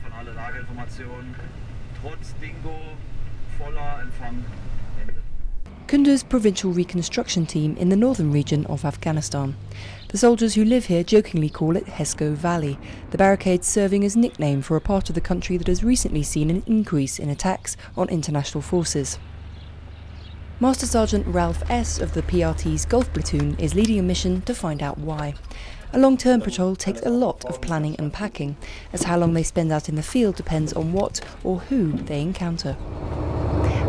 von alle Lageinformationen. Trotz Dingo voller Empfang. Kunduz provincial reconstruction team in the northern region of Afghanistan. The soldiers who live here jokingly call it Hesko Valley, the barricades serving as nickname for a part of the country that has recently seen an increase in attacks on international forces. Master Sergeant Ralph S. of the PRT's Gulf Platoon is leading a mission to find out why. A long-term patrol takes a lot of planning and packing, as how long they spend out in the field depends on what or who they encounter.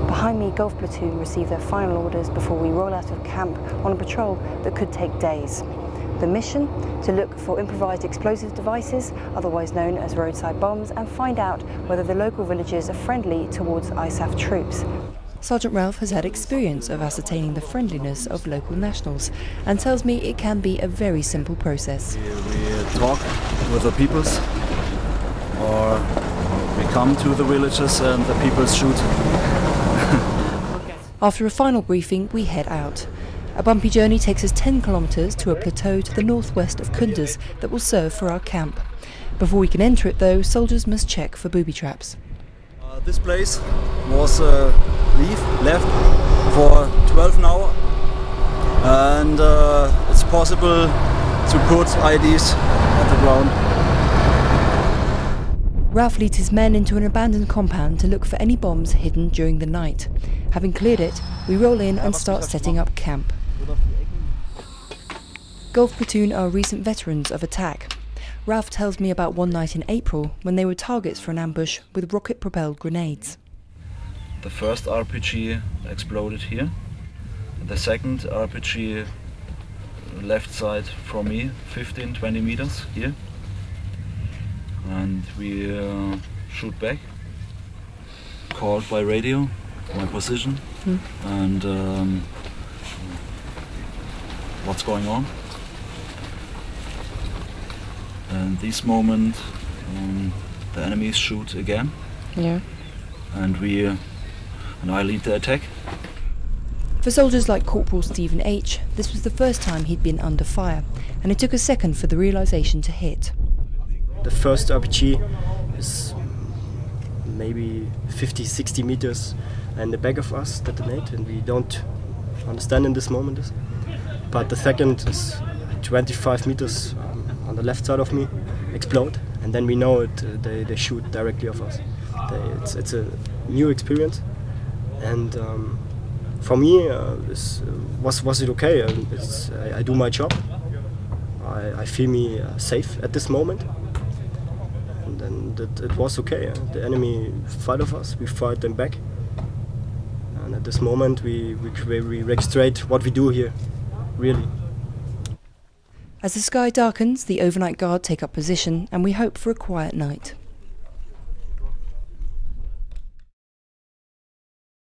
Behind me, Gulf Platoon receive their final orders before we roll out of camp on a patrol that could take days. The mission? To look for improvised explosive devices, otherwise known as roadside bombs, and find out whether the local villages are friendly towards ISAF troops. Sergeant Ralph has had experience of ascertaining the friendliness of local nationals and tells me it can be a very simple process. We talk with the peoples, or we come to the villages and the peoples shoot. After a final briefing, we head out. A bumpy journey takes us 10 kilometres to a plateau to the northwest of Kunduz that will serve for our camp. Before we can enter it though, soldiers must check for booby traps. This place was left for 12 now, and it's possible to put IDs on the ground. Ralph leads his men into an abandoned compound to look for any bombs hidden during the night. Having cleared it, we roll in and start setting up camp. Gulf Platoon are recent veterans of attack. Ralph tells me about one night in April when they were targets for an ambush with rocket-propelled grenades. The first RPG exploded here. The second RPG left side from me, 15-20 meters here. And we shoot back, called by radio, my position, and what's going on. And this moment, the enemies shoot again. Yeah. And I lead the attack. For soldiers like Corporal Stephen H., this was the first time he'd been under fire, and it took a second for the realisation to hit. The first RPG is maybe 50-60 meters in the back of us detonate, and we don't understand in this moment this. But the second is 25 meters on the left side of me, explode, and then we know it. They shoot directly off us. It's a new experience, and for me, was it okay? I do my job. I feel me safe at this moment. And it was okay. The enemy fight of us, we fight them back. And at this moment we registrate what we do here, really. As the sky darkens, the overnight guard take up position and we hope for a quiet night.